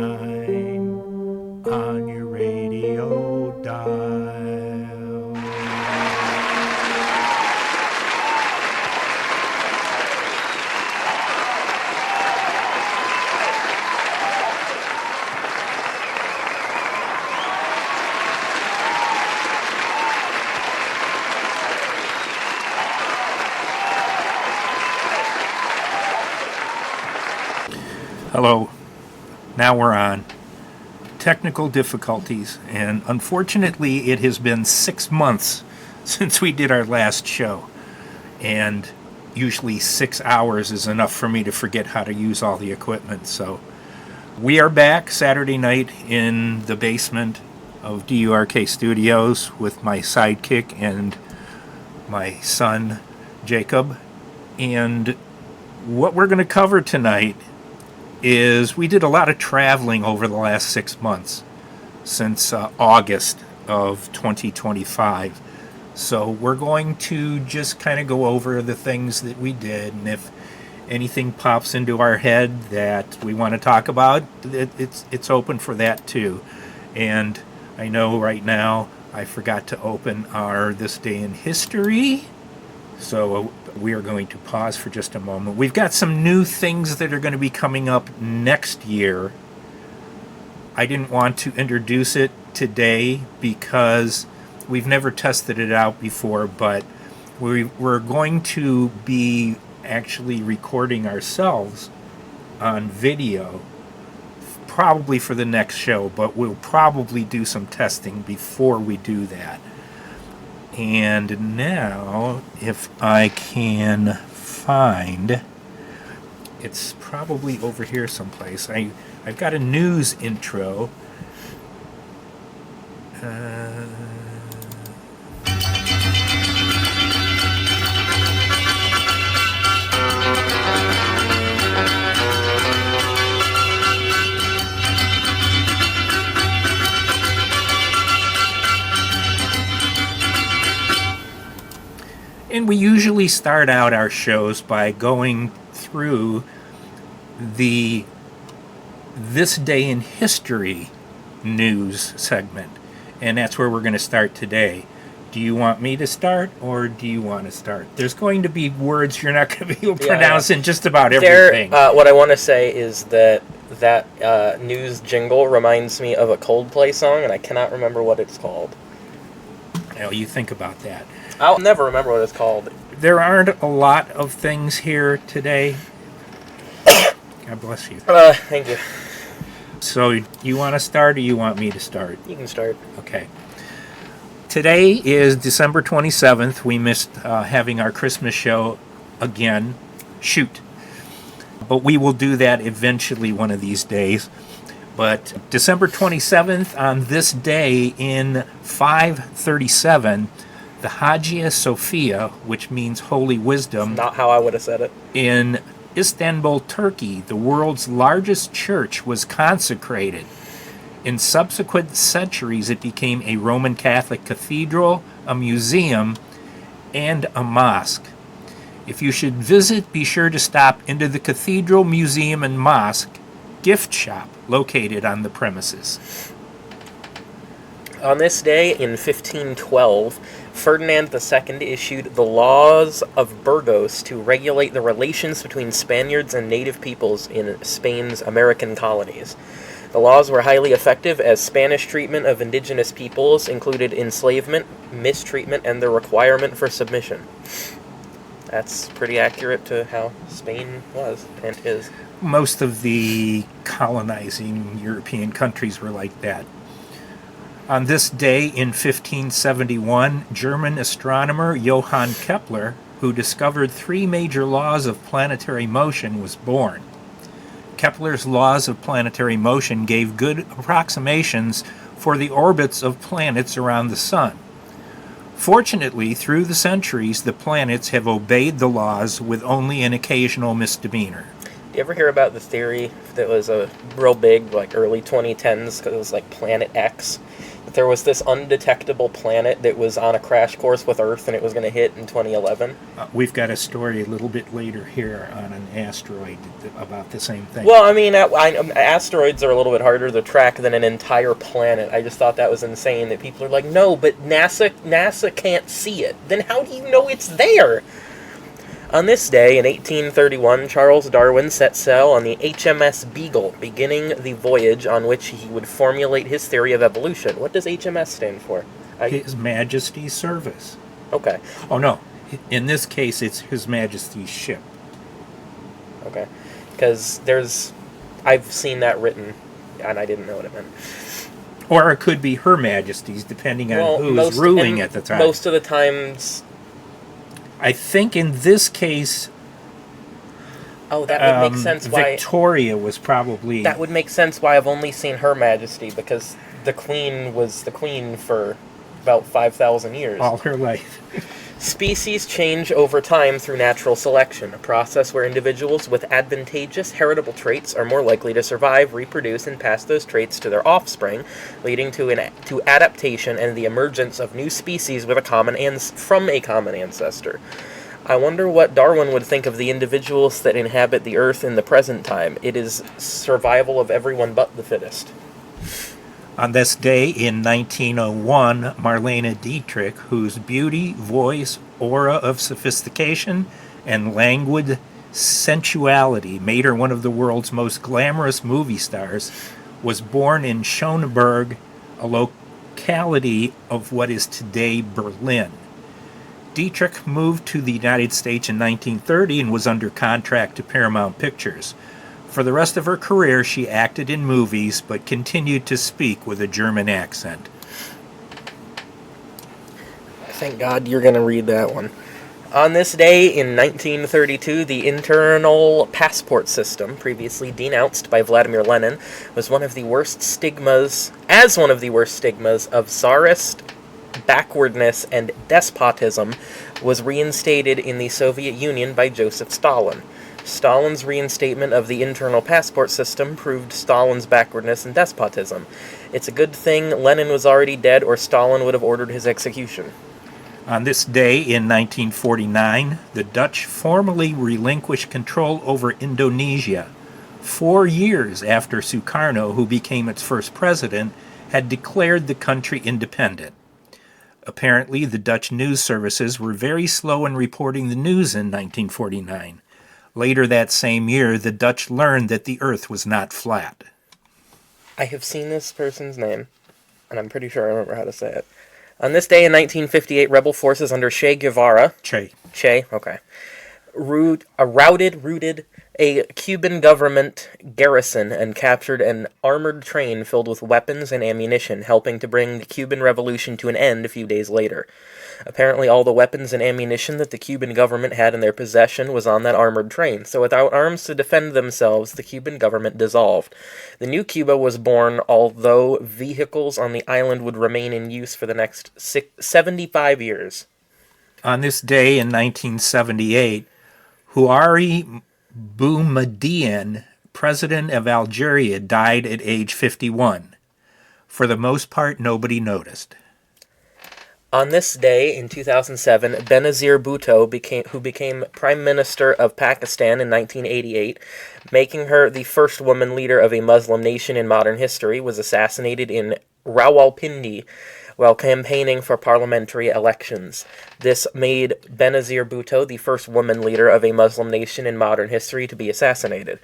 time on your radio dial. Hello, now we're on. Technical difficulties, and unfortunately it has been 6 months since we did our last show, and usually 6 hours is enough for me to forget how to use all the equipment. So we are back Saturday night in the basement of DURK Studios with my sidekick and my son Jacob, and what we're going to cover tonight is we did a lot of traveling over the last 6 months since August of 2025. So we're going to just kind of go over the things that we did, and if anything pops into our head that we want to talk about, it's open for that too. And I know right now I forgot to open our This Day in History, so we are going to pause for just a moment. We've got some new things that are going to be coming up next year. I didn't want to introduce it today because we've never tested it out before, but we're going to be actually recording ourselves on video, probably for the next show, but we'll probably do some testing before we do that. And now, if I can find, it's probably over here someplace. I've got a news intro. And we usually start out our shows by going through the This Day in History news segment. And that's where we're going to start today. Do you want me to start, or do you want to start? There's going to be words you're not going to be able to pronounce in just about everything. What I want to say is that news jingle reminds me of a Coldplay song, and I cannot remember what it's called. Well, you think about that. I'll never remember what it's called. There aren't a lot of things here today. God bless you. Thank you. So, you want to start, or you want me to start? You can start. Okay. Today is December 27th. We missed having our Christmas show again. Shoot. But we will do that eventually one of these days. But December 27th, on this day in 537, the Hagia Sophia, which means Holy Wisdom, Not how I would have said it. in Istanbul, Turkey, the world's largest church, was consecrated. In subsequent centuries, it became a Roman Catholic cathedral, a museum, and a mosque. If you should visit, be sure to stop into the cathedral, museum, and mosque gift shop located on the premises. On this day in 1512, Ferdinand II issued the Laws of Burgos to regulate the relations between Spaniards and native peoples in Spain's American colonies. The laws were highly effective, as Spanish treatment of indigenous peoples included enslavement, mistreatment, and the requirement for submission. That's pretty accurate to how Spain was and is. Most of the colonizing European countries were like that. On this day in 1571, German astronomer Johann Kepler, who discovered 3 major laws of planetary motion, was born. Kepler's laws of planetary motion gave good approximations for the orbits of planets around the sun. Fortunately, through the centuries, the planets have obeyed the laws with only an occasional misdemeanor. Do you ever hear about the theory that was a real big, like early 2010s, because it was like Planet X? there was this undetectable planet that was on a crash course with Earth and it was going to hit in 2011. We've got a story a little bit later here on an asteroid about the same thing. Well, I mean, asteroids are a little bit harder to track than an entire planet. I just thought that was insane that people are like, no, but NASA can't see it. Then how do you know it's there? On this day, in 1831, Charles Darwin set sail on the HMS Beagle, beginning the voyage on which he would formulate his theory of evolution. What does HMS stand for? His Majesty's Service. Okay. Oh, no. In this case, it's His Majesty's ship. Okay. Because I've seen that written, and I didn't know what it meant. Or it could be Her Majesty's, depending on who's ruling at the time. Most of the times... I think in this case... Oh, that would make sense why... Victoria was probably... That would make sense why I've only seen Her Majesty, because the Queen was the Queen for about 5,000 years. All her life. Species change over time through natural selection, a process where individuals with advantageous heritable traits are more likely to survive, reproduce, and pass those traits to their offspring, leading to adaptation and the emergence of new species with from a common ancestor. I wonder what Darwin would think of the individuals that inhabit the Earth in the present time. It is survival of everyone but the fittest. On this day in 1901, Marlene Dietrich, whose beauty, voice, aura of sophistication, and languid sensuality made her one of the world's most glamorous movie stars, was born in Schöneberg, a locality of what is today Berlin. Dietrich moved to the United States in 1930 and was under contract to Paramount Pictures. For the rest of her career, she acted in movies, but continued to speak with a German accent. Thank God you're going to read that one. On this day in 1932, the internal passport system, previously denounced by Vladimir Lenin, was one of the worst stigmas of Tsarist backwardness and despotism, was reinstated in the Soviet Union by Joseph Stalin. Stalin's reinstatement of the internal passport system proved Stalin's backwardness and despotism. It's a good thing Lenin was already dead, or Stalin would have ordered his execution. On this day in 1949, the Dutch formally relinquished control over Indonesia, 4 years after Sukarno, who became its first president, had declared the country independent. Apparently, the Dutch news services were very slow in reporting the news in 1949. Later that same year, the Dutch learned that the Earth was not flat. I have seen this person's name, and I'm pretty sure I remember how to say it. On this day in 1958, rebel forces under Che Guevara... Che, okay. Routed a Cuban government garrison and captured an armored train filled with weapons and ammunition, helping to bring the Cuban Revolution to an end a few days later. Apparently all the weapons and ammunition that the Cuban government had in their possession was on that armored train, so without arms to defend themselves, the Cuban government dissolved. The new Cuba was born, although vehicles on the island would remain in use for the next 75 years. On this day in 1978, Houari Boumediene, president of Algeria, died at age 51. For the most part, nobody noticed. On this day, in 2007, Benazir Bhutto, who became Prime Minister of Pakistan in 1988, making her the first woman leader of a Muslim nation in modern history, was assassinated in Rawalpindi while campaigning for parliamentary elections. This made Benazir Bhutto the first woman leader of a Muslim nation in modern history to be assassinated.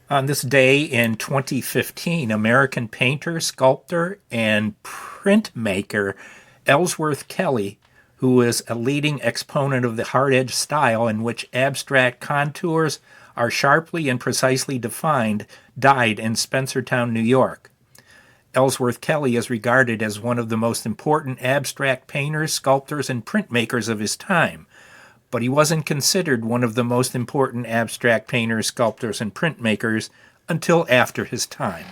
On this day in 2015, American painter, sculptor, and printmaker Ellsworth Kelly, who is a leading exponent of the hard-edge style in which abstract contours are sharply and precisely defined, died in Spencertown, New York. Ellsworth Kelly is regarded as one of the most important abstract painters, sculptors, and printmakers of his time, but he wasn't considered one of the most important abstract painters, sculptors, and printmakers until after his time.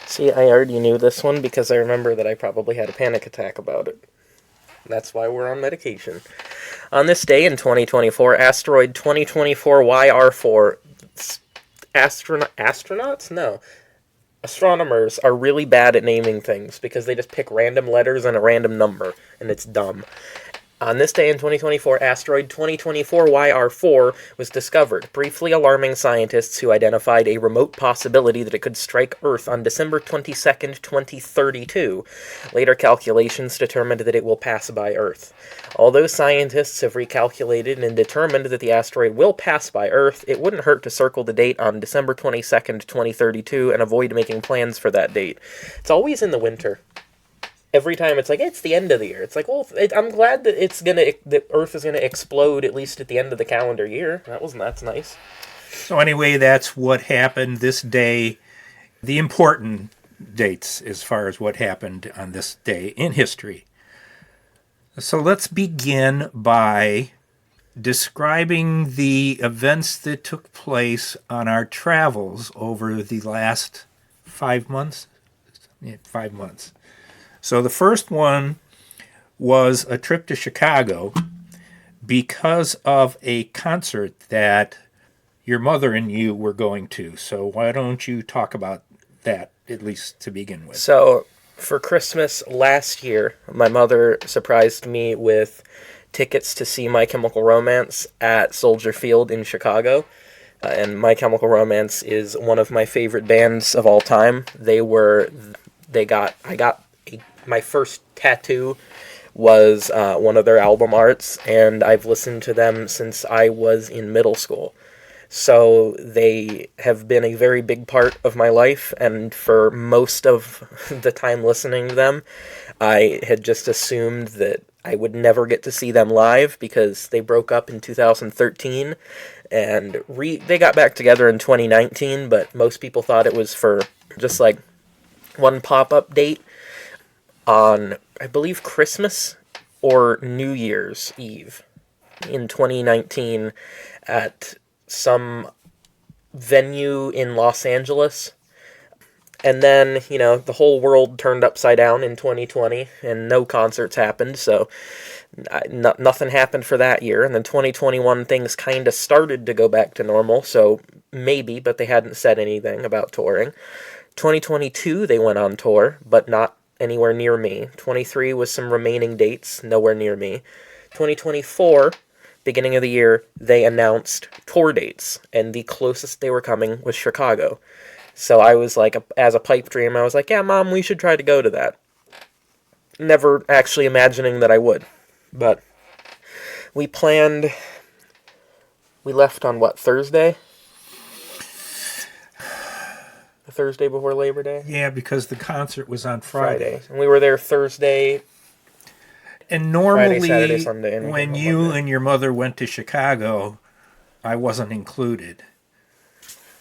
See, I already knew this one because I remember that I probably had a panic attack about it. That's why we're on medication. On this day in 2024, asteroid 2024 YR4, astronauts? No. Astronomers are really bad at naming things because they just pick random letters and a random number, and it's dumb. On this day in 2024, asteroid 2024 YR4 was discovered, briefly alarming scientists who identified a remote possibility that it could strike Earth on December 22nd, 2032. Later calculations determined that it will pass by Earth. Although scientists have recalculated and determined that the asteroid will pass by Earth, it wouldn't hurt to circle the date on December 22nd, 2032 and avoid making plans for that date. It's always in the winter. Every time it's like, it's the end of the year. It's like, well, I'm glad that that Earth is gonna explode at least at the end of the calendar year. That's nice. So anyway, that's what happened this day. The important dates as far as what happened on this day in history. So let's begin by describing the events that took place on our travels over the last 5 months. Yeah, 5 months. So the first one was a trip to Chicago because of a concert that your mother and you were going to. So why don't you talk about that, at least to begin with? So, for Christmas last year, my mother surprised me with tickets to see My Chemical Romance at Soldier Field in Chicago. And My Chemical Romance is one of my favorite bands of all time. My first tattoo was one of their album arts, and I've listened to them since I was in middle school. So they have been a very big part of my life, and for most of the time listening to them, I had just assumed that I would never get to see them live because they broke up in 2013, and they got back together in 2019, but most people thought it was for just like one pop-up date on, I believe, Christmas or New Year's Eve in 2019 at some venue in Los Angeles. And then, the whole world turned upside down in 2020 and no concerts happened, so nothing happened for that year. And then 2021, things kind of started to go back to normal, so maybe, but they hadn't said anything about touring. 2022, they went on tour, but not anywhere near me. 23 was some remaining dates, nowhere near me. 2024, beginning of the year, they announced tour dates, and the closest they were coming was Chicago. So I was like, as a pipe dream, I was like, yeah, Mom, we should try to go to that. Never actually imagining that I would. But we left on Thursday? The Thursday before Labor Day? Yeah, because the concert was on Friday. And we were there Thursday. And normally, Friday, Saturday, Sunday, and when you and your mother went to Chicago, I wasn't included.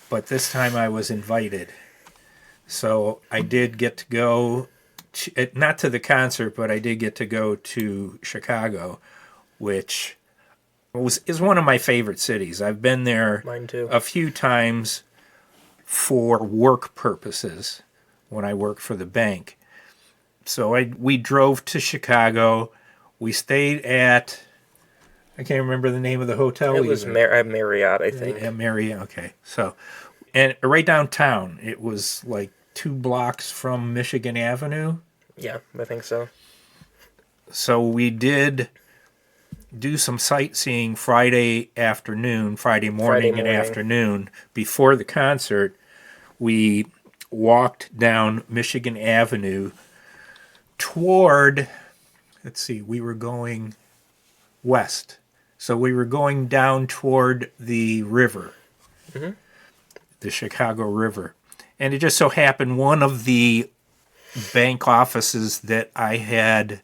But this time I was invited. So I did get to go, not to the concert, but I did get to go to Chicago, which is one of my favorite cities. I've been there Mine too. a few times for work purposes when I worked for the bank. So we drove to Chicago. We stayed at, I can't remember the name of the hotel. It was Marriott, I think. Yeah, Marriott, okay. So, and right downtown, it was like 2 blocks from Michigan Avenue. Yeah, I think so. So we did do some sightseeing Friday morning and afternoon. Before the concert, we walked down Michigan Avenue toward, we were going west. So we were going down toward the river, the Chicago River. And it just so happened one of the bank offices that I had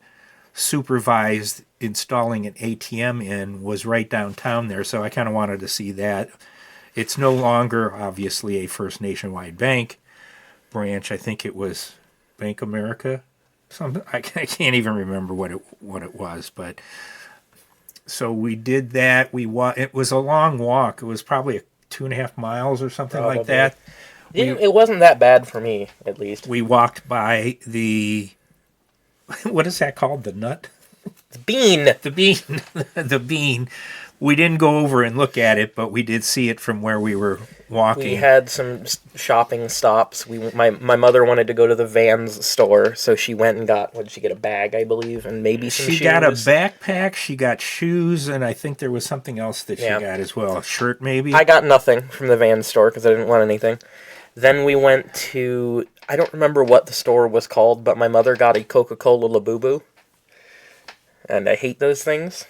supervised installing an ATM in was right downtown there, so I kind of wanted to see that. It's no longer, obviously, a First Nationwide Bank branch. I think it was Bank America. I can't even remember what it was, but so we did that. It was a long walk. It was probably 2.5 miles or something like that. It wasn't that bad for me, at least. We walked by the, what is that called? The nut? The bean. The bean. The bean. We didn't go over and look at it, but we did see it from where we were walking. We had some shopping stops. My mother wanted to go to the Vans store, so she went and got, what did she get, a bag, I believe, and maybe some shoes? She got a backpack, she got shoes, and I think there was something else that she got as well. A shirt, maybe? I got nothing from the Vans store because I didn't want anything. Then we went to, I don't remember what the store was called, but my mother got a Coca-Cola Labubu. And I hate those things.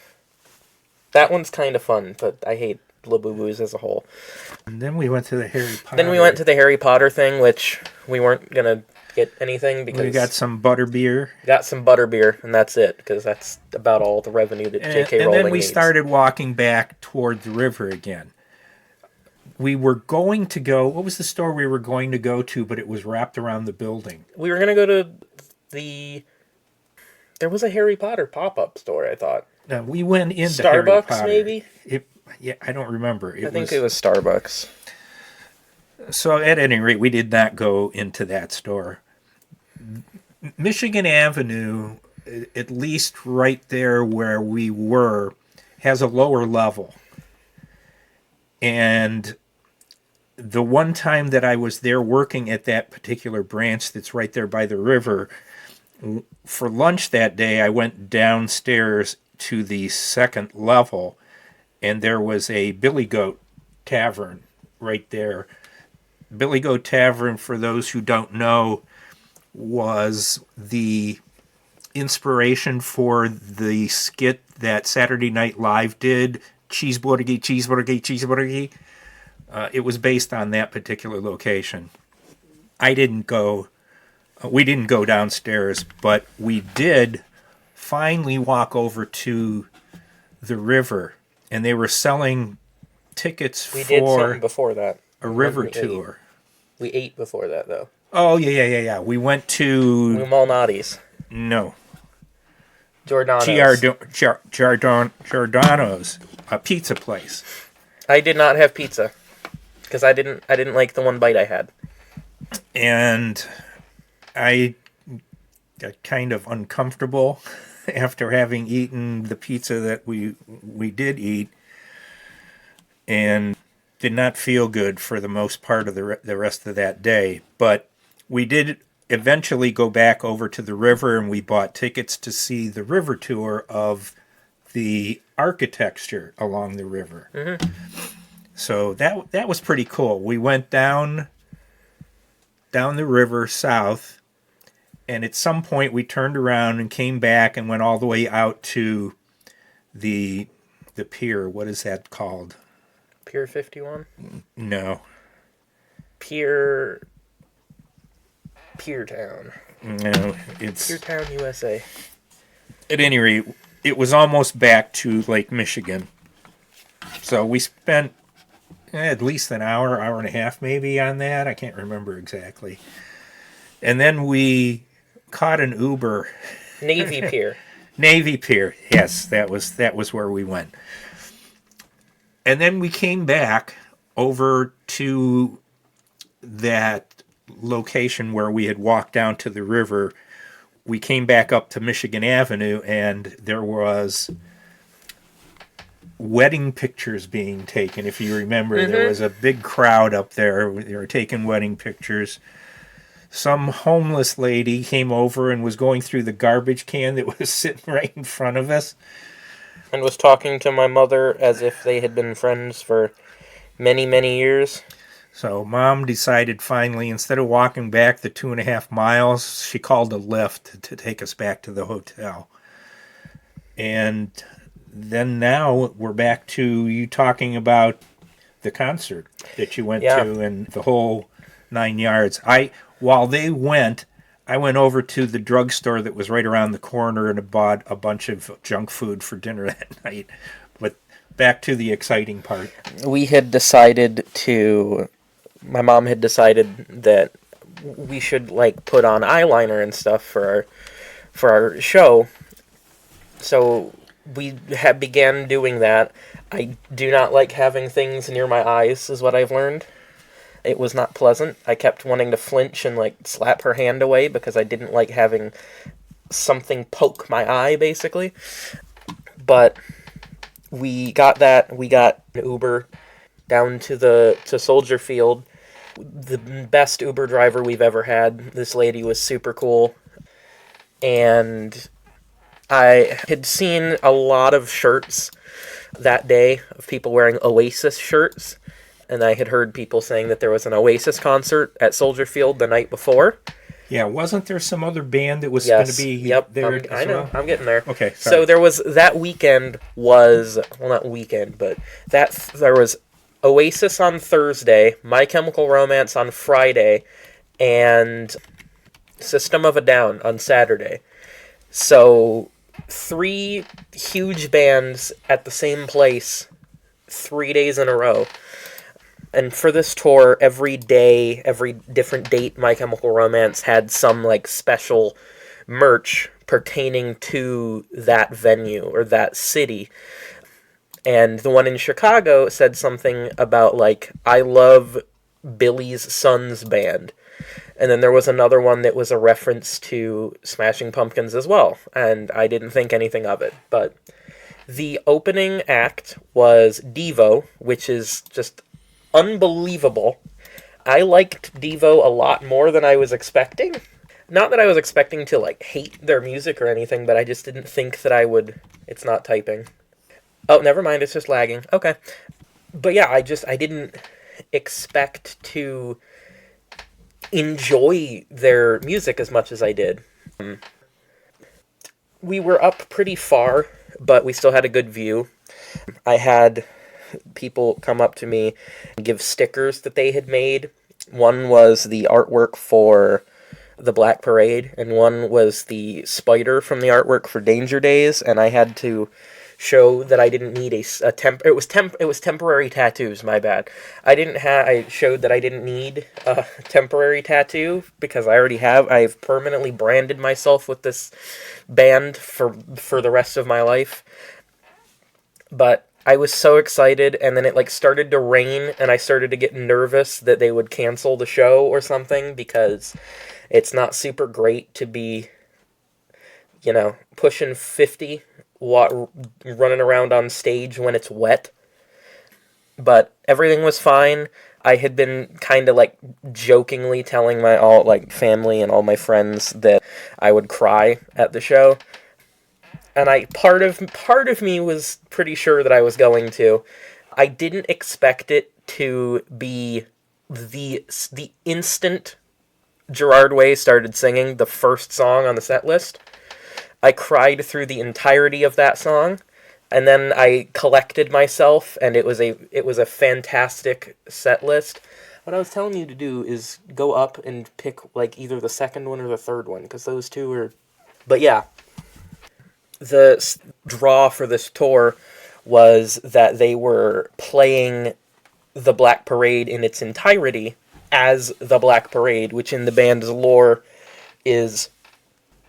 That one's kind of fun, but I hate Labubus as a whole. And then we went to the Harry Potter. Then we went to the Harry Potter thing, which we weren't going to get anything because... We got some butterbeer. Got some butterbeer, and that's it, because that's about all the revenue that J.K. Rowling needs. And then we started walking back toward the river again. We were going to go... What was the store we were going to go to, but it was wrapped around the building? We were going to go to the... There was a Harry Potter pop-up store, I thought. No, we went into Starbucks, Harry Potter. maybe? Yeah, I don't remember. I think it was Starbucks. So at any rate, we did not go into that store. Michigan Avenue, at least right there where we were, has a lower level. And the one time that I was there working at that particular branch that's right there by the river, for lunch that day, I went downstairs to the second level, and there was a Billy Goat Tavern right there. Billy Goat Tavern, for those who don't know, was the inspiration for the skit that Saturday Night Live did, Cheeseburger, Cheeseburger, Cheeseburger. It was based on that particular location. We didn't go downstairs, but we did finally walk over to the river, and they were selling tickets We did for something before that. a river tour. We ate before that, though. Oh, yeah. We went to... Malnati's. No. Giordano's. Giordano's, a pizza place. I did not have pizza, because I didn't like the one bite I had. And I got kind of uncomfortable after having eaten the pizza that we did eat, and did not feel good for the most part of the rest of that day. But we did eventually go back over to the river, and we bought tickets to see the river tour of the architecture along the river. Mm-hmm. So that was pretty cool. We went down the river south, and at some point we turned around and came back and went all the way out to the pier. What is that called? Pier 51? No. Pier Town. No, it's... Pier Town, USA. At any rate, it was almost back to Lake Michigan. So we spent at least an hour and a half maybe on that. I can't remember exactly. And then we caught an Uber. Navy Pier. Navy Pier, yes, that was where we went. And then we came back over to that location where we had walked down to the river. We came back up to Michigan Avenue, and there was wedding pictures being taken. If you remember, mm-hmm. There was a big crowd up there. They were taking wedding pictures. Some homeless lady came over and was going through the garbage can that was sitting right in front of us. And was talking to my mother as if they had been friends for many, many years. So Mom decided finally, instead of walking back the 2.5 miles, she called a Lyft to take us back to the hotel. And then now we're back to you talking about the concert that you went to and the whole 9 yards. While they went, I went over to the drugstore that was right around the corner and bought a bunch of junk food for dinner that night. But back to the exciting part. We had decided my mom had decided that we should put on eyeliner and stuff for our show. So we began doing that. I do not like having things near my eyes, is what I've learned. It was not pleasant. I kept wanting to flinch and slap her hand away because I didn't like having something poke my eye, basically. But we got that. We got an Uber down to Soldier Field. The best Uber driver we've ever had. This lady was super cool. And I had seen a lot of shirts that day of people wearing Oasis shirts. And I had heard people saying that there was an Oasis concert at Soldier Field the night before. Yeah, wasn't there some other band that was going to Yes. be Yep. there I know. well? I'm getting there. Okay, sorry. So there was that weekend was well, not weekend, but there was Oasis on Thursday, My Chemical Romance on Friday, and System of a Down on Saturday. So 3 huge bands at the same place 3 days in a row. And for this tour, every day, every different date, My Chemical Romance had some like special merch pertaining to that venue or that city. And the one in Chicago said something about like, I love Billy's Son's band. And then there was another one that was a reference to Smashing Pumpkins as well. And I didn't think anything of it. But the opening act was Devo, which is just unbelievable. I liked Devo a lot more than I was expecting. Not that I was expecting to like hate their music or anything, but I just didn't think that I would. It's not typing. Oh, never mind, it's just lagging. Okay. But yeah, I didn't expect to enjoy their music as much as I did. We were up pretty far, but we still had a good view. I had people come up to me and give stickers that they had made. One was the artwork for the Black Parade, and one was the spider from the artwork for Danger Days, and I had to show that I didn't need it was temporary tattoos, my bad. I showed that I didn't need a temporary tattoo because I've permanently branded myself with this band for the rest of my life. But I was so excited, and then it like started to rain, and I started to get nervous that they would cancel the show or something, because it's not super great to be, pushing 50 running around on stage when it's wet. But everything was fine. I had been kind of like jokingly telling my family and all my friends that I would cry at the show. And part of me was pretty sure that I was going to. I didn't expect it to be the instant Gerard Way started singing the first song on the set list. I cried through the entirety of that song, and then I collected myself, and it was a fantastic set list. What I was telling you to do is go up and pick like either the second one or the third one, because those two are. But yeah. The draw for this tour was that they were playing the Black Parade in its entirety as the Black Parade, which in the band's lore is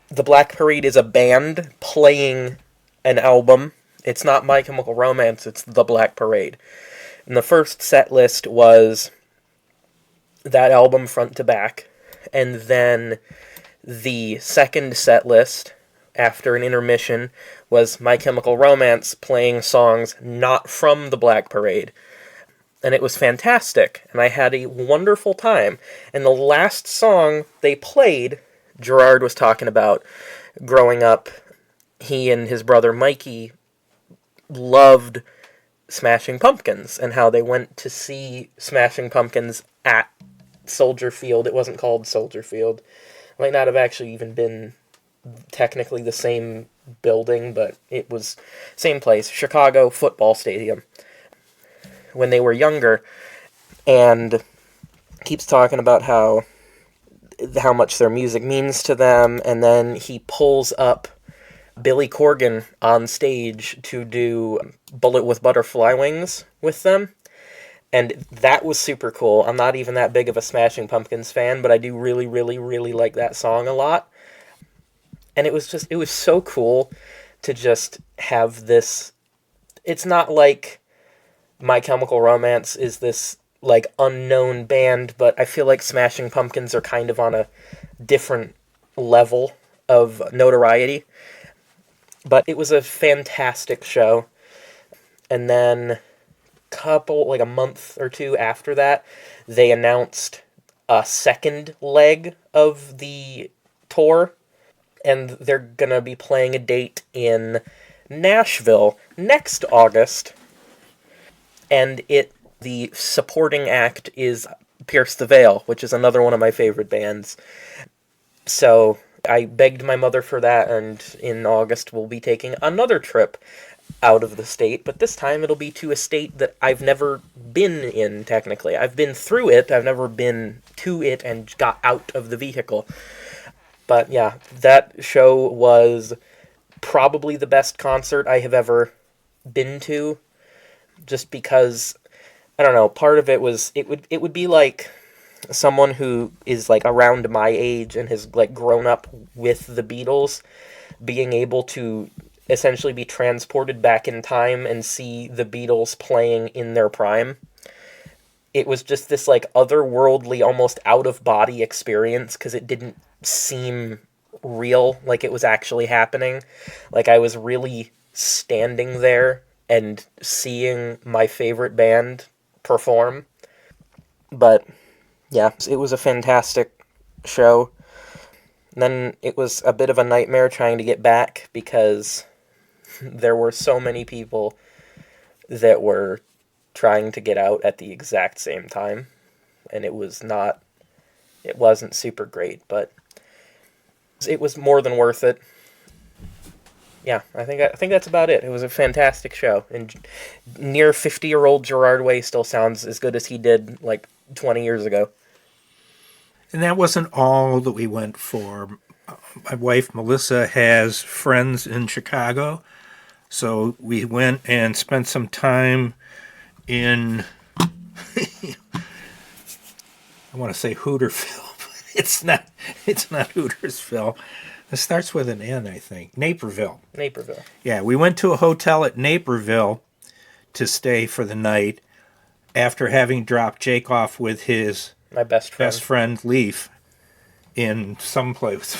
the Black Parade is a band playing an album. It's not My Chemical Romance, it's the Black Parade. And the first set list was that album front to back, and then the second set list after an intermission was My Chemical Romance playing songs not from the Black Parade. And it was fantastic, and I had a wonderful time. And the last song they played, Gerard was talking about growing up. He and his brother Mikey loved Smashing Pumpkins, and how they went to see Smashing Pumpkins at Soldier Field. It wasn't called Soldier Field. It might not have actually even been technically the same building, but it was same place, Chicago football stadium, when they were younger. And keeps talking about how much their music means to them, and then he pulls up Billy Corgan on stage to do Bullet with Butterfly Wings with them. And that was super cool. I'm not even that big of a Smashing Pumpkins fan, but I do really, really, really like that song a lot. And it was so cool to just have this. It's not like My Chemical Romance is this like unknown band, but I feel like Smashing Pumpkins are kind of on a different level of notoriety. But it was a fantastic show. And then a month or two after that, they announced a second leg of the tour, and they're gonna be playing a date in Nashville next August. And the supporting act is Pierce the Veil, which is another one of my favorite bands. So I begged my mother for that, and in August we'll be taking another trip out of the state, but this time it'll be to a state that I've never been in, technically. I've been through it, I've never been to it and got out of the vehicle. But yeah, that show was probably the best concert I have ever been to, just because, I don't know, part of it was, it would be like someone who is like around my age and has like grown up with the Beatles being able to essentially be transported back in time and see the Beatles playing in their prime. It was just this like otherworldly, almost out of body experience, because it didn't seem real, like it was actually happening. Like I was really standing there and seeing my favorite band perform. But yeah, it was a fantastic show. And then it was a bit of a nightmare trying to get back, because there were so many people that were trying to get out at the exact same time, and it wasn't super great, but it was more than worth it. Yeah, I think that's about it. It was a fantastic show, and near 50-year-old Gerard Way still sounds as good as he did like 20 years ago. And that wasn't all that we went for. My wife, Melissa, has friends in Chicago. So we went and spent some time in, I want to say Hooterville, but it's not Hootersville. It starts with an N, I think. Naperville. Yeah, we went to a hotel at Naperville to stay for the night after having dropped Jake off with my best friend Leaf in some place,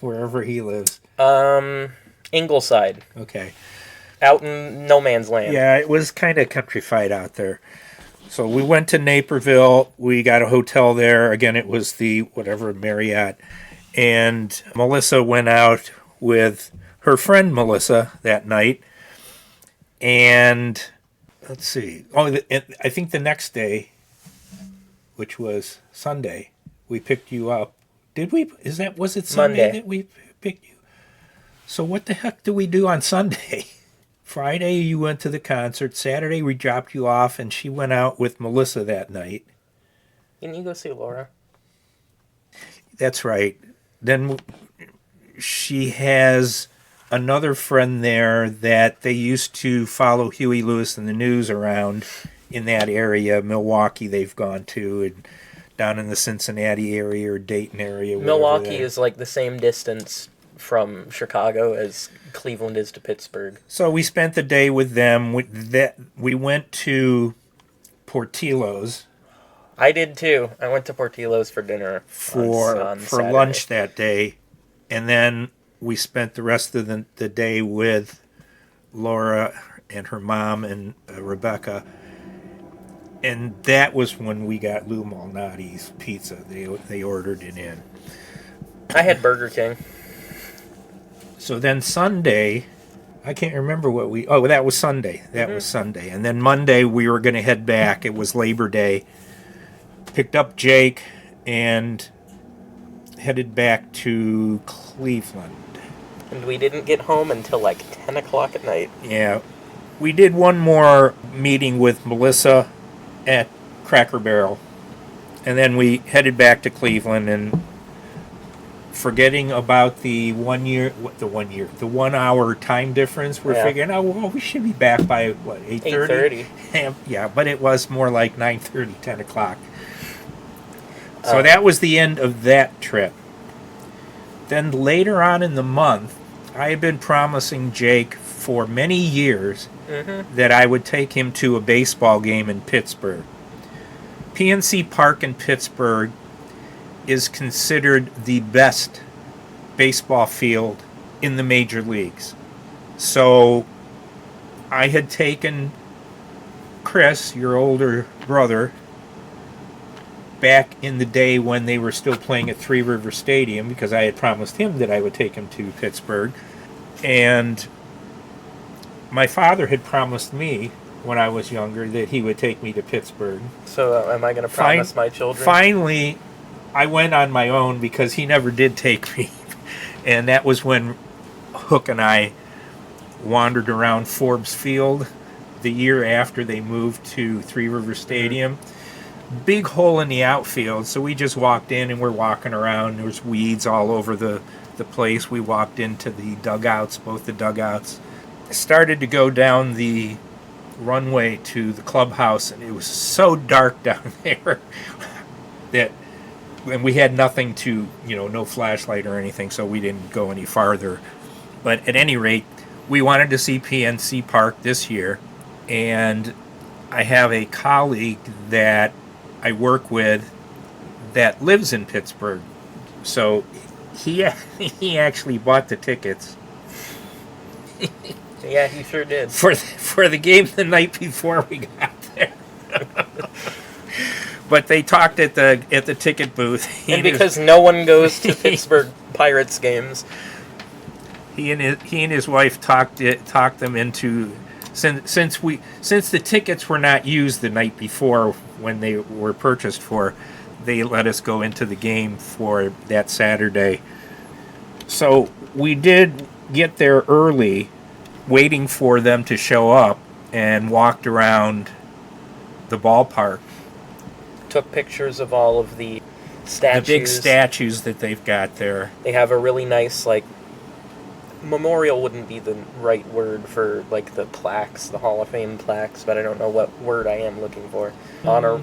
wherever he lives. Ingleside. Okay. Out in no man's land. Yeah, it was kind of countrified out there. So we went to Naperville. We got a hotel there. Again, it was the whatever Marriott. And Melissa went out with her friend Melissa that night. And let's see. I think the next day, which was Sunday, we picked you up. Did we? Was it Sunday Monday that we picked you? So what the heck do we do on Sunday? Friday, you went to the concert. Saturday, we dropped you off, and she went out with Melissa that night. Didn't you go see Laura? That's right. Then she has another friend there that they used to follow Huey Lewis and the News around in that area. Milwaukee, they've gone to, and down in the Cincinnati area or Dayton area. Milwaukee is like the same distance from Chicago as Cleveland is to Pittsburgh. So we spent the day with them. We went to Portillo's. I did too. I went to Portillo's for dinner for lunch that day, and then we spent the rest of the day with Laura and her mom and Rebecca. And that was when we got Lou Malnati's pizza. They ordered it in. I had Burger King. So then Sunday, I can't remember what that was Sunday. That was Sunday. And then Monday we were going to head back. It was Labor Day. Picked up Jake and headed back to Cleveland. And we didn't get home until like 10 o'clock at night. Yeah. We did one more meeting with Melissa at Cracker Barrel. And then we headed back to Cleveland, and forgetting about the 1 hour time difference, we're figuring, we should be back by, 8:30? 8:30. Yeah, but it was more like 9:30, 10 o'clock. So that was the end of that trip. Then later on in the month, I had been promising Jake for many years that I would take him to a baseball game in Pittsburgh. PNC Park in Pittsburgh is considered the best baseball field in the major leagues. So I had taken Chris, your older brother, back in the day when they were still playing at Three River Stadium, because I had promised him that I would take him to Pittsburgh. And my father had promised me when I was younger that he would take me to Pittsburgh. So am I going to promise my children? Finally, I went on my own because he never did take me. And that was when Hook and I wandered around Forbes Field the year after they moved to Three River Stadium. Big hole in the outfield, so we just walked in and we're walking around. There was weeds all over the place. We walked into the dugouts, both the dugouts. Started to go down the runway to the clubhouse, and it was so dark down there that, and we had nothing to, no flashlight or anything, so we didn't go any farther. But at any rate, we wanted to see PNC Park this year, and I have a colleague that I work with that lives in Pittsburgh, so he actually bought the tickets. Yeah, he sure did. For the game the night before we got there. But they talked at the ticket booth. And because no one goes to Pittsburgh Pirates games, he and his wife talked them into, since the tickets were not used the night before when they were purchased for, they let us go into the game for that Saturday. So we did get there early, waiting for them to show up, and walked around the ballpark. Took pictures of all of the statues. The big statues that they've got there. They have a really nice, memorial wouldn't be the right word for, the plaques, the Hall of Fame plaques, but I don't know what word I am looking for. Honor.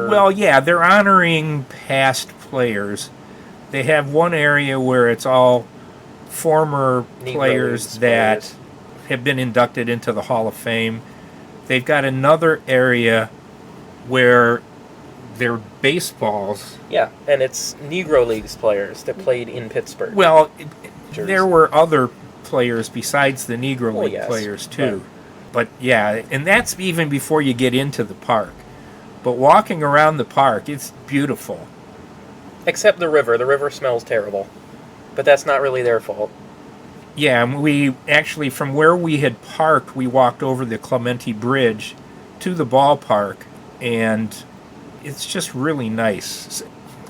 Well, yeah, they're honoring past players. They have one area where it's all former players that have been inducted into the Hall of Fame. They've got another area where they're baseballs. Yeah, and it's Negro Leagues players that played in Pittsburgh. Well, there were other players besides the Negro League players, too. But, yeah, and that's even before you get into the park. But walking around the park, it's beautiful. Except the river. The river smells terrible. But that's not really their fault. Yeah, and we actually, from where we had parked, we walked over the Clementi Bridge to the ballpark, and it's just really nice.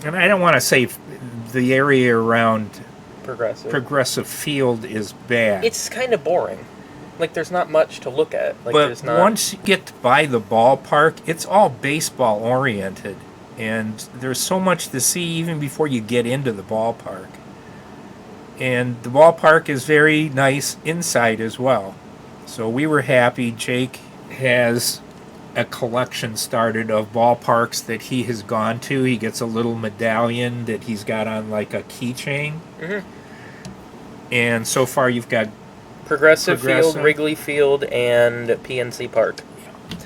And I don't want to say the area around Progressive Field is bad. It's kind of boring. There's not much to look at. But once you get by the ballpark, it's all baseball oriented, and there's so much to see even before you get into the ballpark. And the ballpark is very nice inside as well. So we were happy. Jake has a collection started of ballparks that he has gone to. He gets a little medallion that he's got on a keychain. Mm-hmm. And so far you've got Progressive Field, Wrigley Field, and PNC Park. Yeah.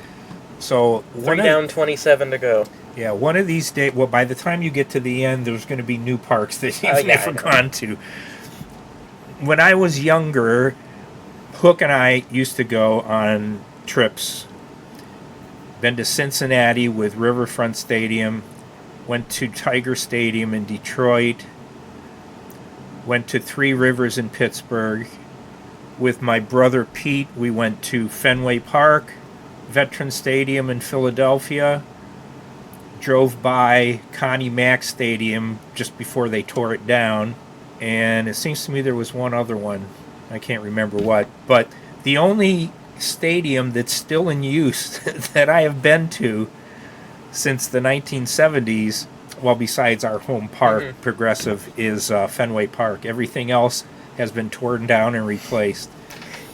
So 3 down, 27 to go. Yeah, one of these days, by the time you get to the end, there's going to be new parks that you've never gone to. When I was younger, Hook and I used to go on trips. Been to Cincinnati with Riverfront Stadium, went to Tiger Stadium in Detroit, went to Three Rivers in Pittsburgh. With my brother Pete, we went to Fenway Park, Veterans Stadium in Philadelphia, drove by Connie Mack Stadium just before they tore it down, and it seems to me there was one other one. I can't remember what, but the only stadium that's still in use that I have been to since the 1970s, well, besides our home park, Progressive, is Fenway Park. Everything else has been torn down and replaced.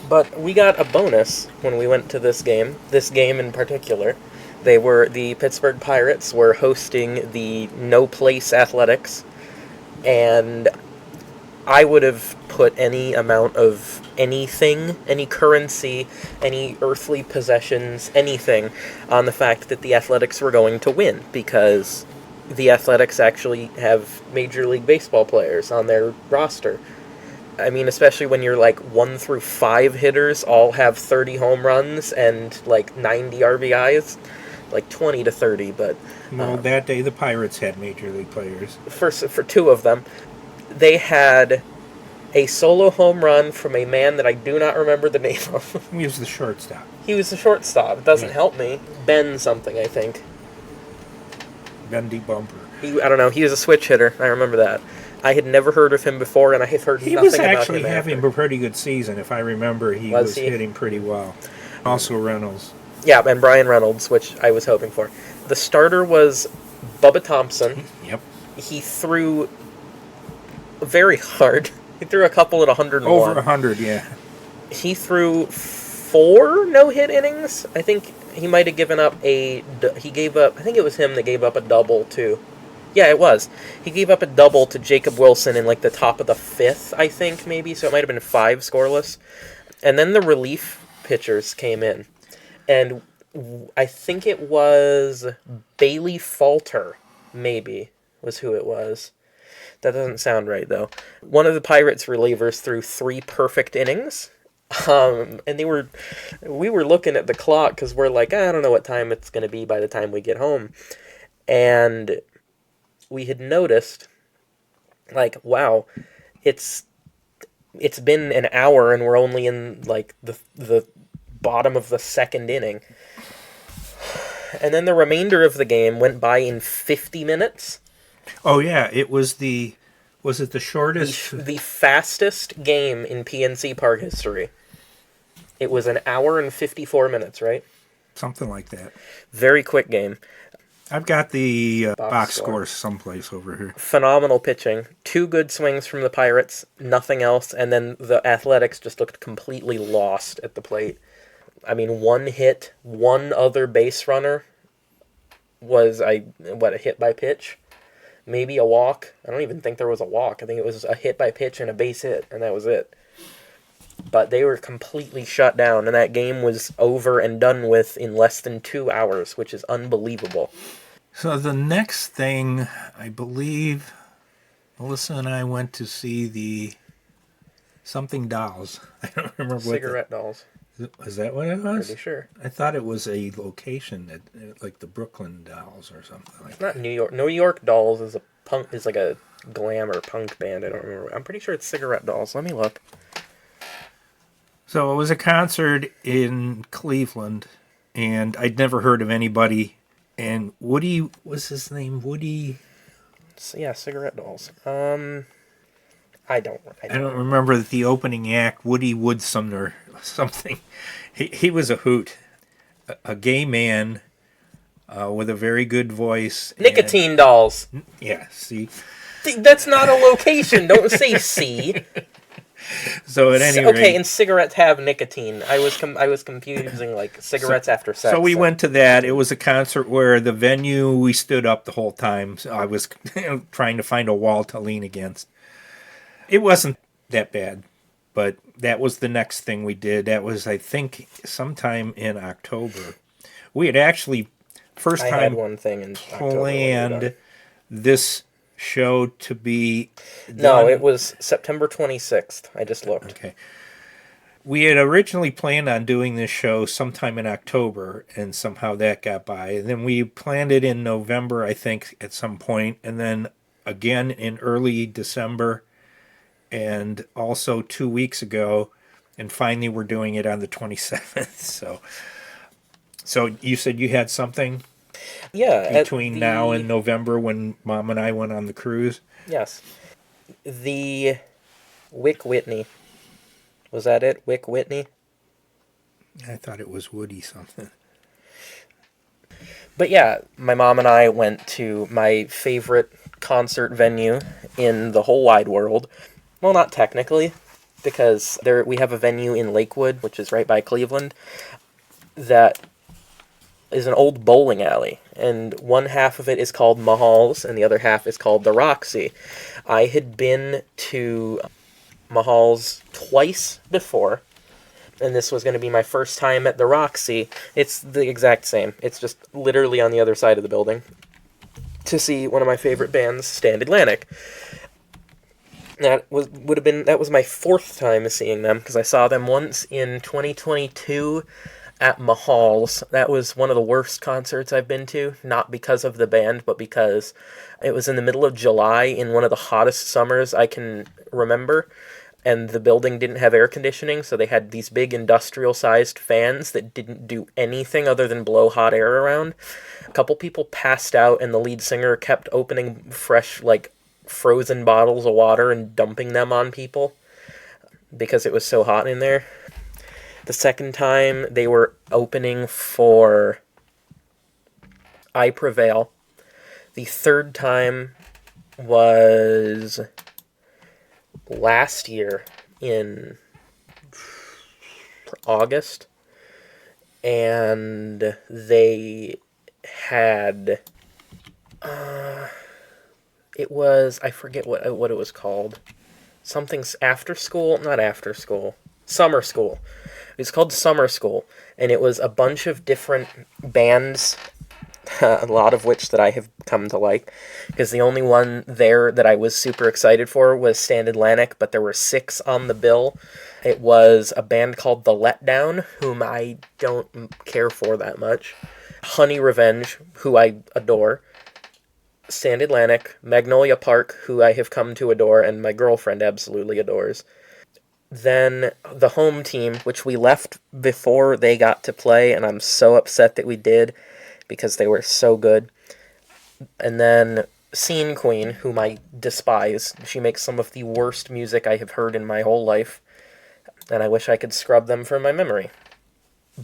But we got a bonus when we went to this game in particular. The Pittsburgh Pirates were hosting the No Place Athletics, and I would have put any amount of anything, any currency, any earthly possessions, anything, on the fact that the Athletics were going to win, because the Athletics actually have Major League Baseball players on their roster. I mean, especially when you're like 1 through 5 hitters all have 30 home runs and like 90 RBIs, like 20 to 30. But Well, that day the Pirates had major league players. for 2 of them, they had a solo home run from a man that I do not remember the name of. He was the shortstop. He was the shortstop. It doesn't Yeah. help me. Ben something, I think. Bendy Bumper. I don't know. He was a switch hitter. I remember that. I had never heard of him before, and I had heard He nothing was about actually him having after. a pretty good season. If I remember, he Was was he? hitting pretty well. Also Reynolds. Yeah, and Brian Reynolds, which I was hoping for. The starter was Bubba Thompson. Yep. He threw very hard. He threw a couple at 101. Over 100, yeah. He threw 4 no-hit innings. I think he might have given up I think it was him that gave up a double, too. Yeah, it was. He gave up a double to Jacob Wilson in, like, the top of the 5th, I think, maybe. So it might have been 5 scoreless. And then the relief pitchers came in. And I think it was Bailey Falter, maybe, was who it was. That doesn't sound right, though. One of the Pirates relievers threw 3 perfect innings. And we were looking at the clock because we're like, I don't know what time it's going to be by the time we get home. And we had noticed, like, wow, it's been an hour and we're only in, like, the bottom of the 2nd inning. And then the remainder of the game went by in 50 minutes. Oh, yeah. Was it the shortest? The fastest game in PNC Park history. It was an hour and 54 minutes, right? Something like that. Very quick game. I've got the box score. score someplace over here. Phenomenal pitching. 2 good swings from the Pirates, nothing else, and then the Athletics just looked completely lost at the plate. I mean, 1 hit, 1 other base runner was a hit by pitch? Maybe a walk. I don't even think there was a walk. I think it was a hit by pitch and a base hit, and that was it. But they were completely shut down, and that game was over and done with in less than 2 hours, which is unbelievable. So the next thing, I believe, Melissa and I went to see the something dolls. I don't remember what. Cigarette dolls. Was that what it was? Pretty sure. I thought it was a location like the Brooklyn Dolls or something like It's that. not New York. New York Dolls is like a glam or punk band. I don't remember. I'm pretty sure it's Cigarette Dolls. Let me look. So it was a concert in Cleveland, and I'd never heard of anybody. And Woody, was his name Woody? Yeah, Cigarette Dolls. I don't remember the opening act, Woody Woodson or something. He was a hoot. A gay man with a very good voice. Nicotine Dolls. Yeah, see? That's not a location. Don't say C. So at any rate... Okay, and cigarettes have nicotine. I was confusing, like, cigarettes after sex. So we went to that. It was a concert where the venue, we stood up the whole time. So I was trying to find a wall to lean against. It wasn't that bad, but that was the next thing we did. That was, I think, sometime in October. We had actually, first I had time, one thing in October. planned this show to be No, done. it was September 26th. I just looked. Okay. We had originally planned on doing this show sometime in October, and somehow that got by. And then we planned it in November, I think, at some point, and then again in early December, and also 2 weeks ago, and finally we're doing it on the 27th. So you said you had something Yeah. between now and November when Mom and I went on the cruise? Yes. The Wick Whitney. Was that it? Wick Whitney? I thought it was Woody something. But yeah, my mom and I went to my favorite concert venue in the whole wide world. Well, not technically, because we have a venue in Lakewood, which is right by Cleveland, that is an old bowling alley, and one half of it is called Mahal's, and the other half is called the Roxy. I had been to Mahal's twice before, and this was going to be my first time at the Roxy. It's the exact same. It's just literally on the other side of the building, to see one of my favorite bands, Stand Atlantic. That was my fourth time seeing them, because I saw them once in 2022 at Mahal's. That was one of the worst concerts I've been to, not because of the band, but because it was in the middle of July in one of the hottest summers I can remember, and the building didn't have air conditioning, so they had these big industrial-sized fans that didn't do anything other than blow hot air around. A couple people passed out, and the lead singer kept opening fresh, like, frozen bottles of water and dumping them on people because it was so hot in there. The second time, they were opening for I Prevail. The third time was last year in August, and they had it was, I forget what it was called. Something's after school, not after school. Summer school. It was called Summer School, and it was a bunch of different bands, a lot of which that I have come to like, because the only one there that I was super excited for was Stand Atlantic, but there were 6 on the bill. It was a band called The Letdown, whom I don't care for that much. Honey Revenge, who I adore. Stand Atlantic, Magnolia Park, who I have come to adore, and my girlfriend absolutely adores. Then the home team, which we left before they got to play, and I'm so upset that we did, because they were so good. And then Scene Queen, whom I despise. She makes some of the worst music I have heard in my whole life, and I wish I could scrub them from my memory.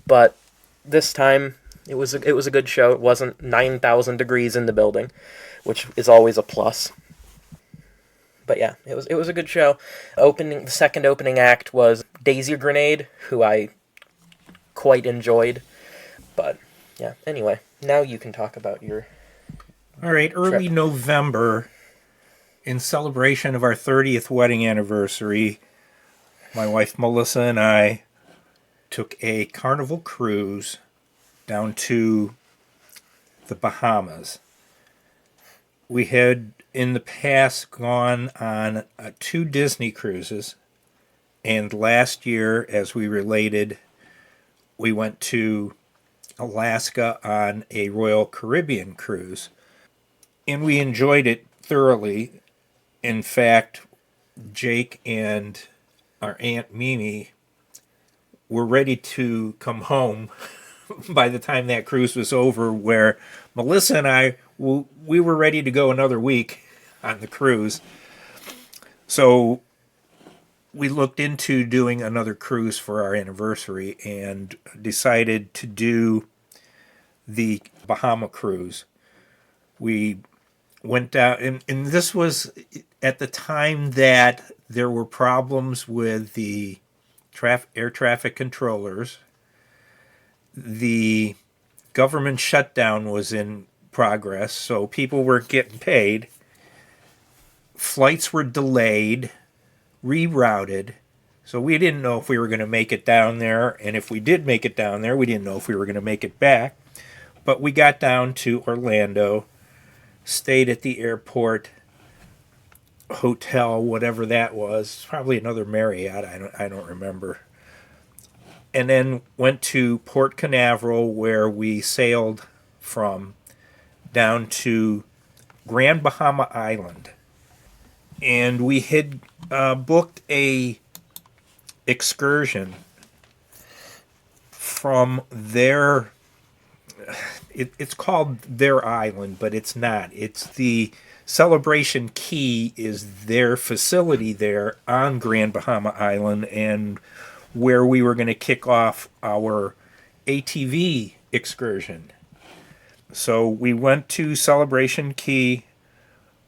But this time, it was a good show. It wasn't 9,000 degrees in the building, which is always a plus. But yeah, it was a good show. The second opening act was Daisy Grenade, who I quite enjoyed. But yeah, anyway, now you can talk about your All right, early trip. November, in celebration of our 30th wedding anniversary, my wife Melissa and I took a Carnival cruise down to the Bahamas. We had in the past gone on 2 Disney cruises, and last year, as we related, we went to Alaska on a Royal Caribbean cruise, and we enjoyed it thoroughly. In fact, Jake and our Aunt Mimi were ready to come home by the time that cruise was over, where Melissa and I, we were ready to go another week on the cruise. So we looked into doing another cruise for our anniversary and decided to do the Bahama cruise. We went down, and this was at the time that there were problems with the air traffic controllers. The government shutdown was in progress, so people weren't getting paid. Flights were delayed, rerouted, so we didn't know if we were going to make it down there, and if we did make it down there, we didn't know if we were going to make it back. But we got down to Orlando, stayed at the airport hotel, whatever that was, probably another Marriott, I don't remember. And then went to Port Canaveral, where we sailed from down to Grand Bahama Island. And we had booked a excursion from their, it's called their island, but it's not. It's the Celebration Key is their facility there on Grand Bahama Island, and where we were going to kick off our ATV excursion. So we went to Celebration Key,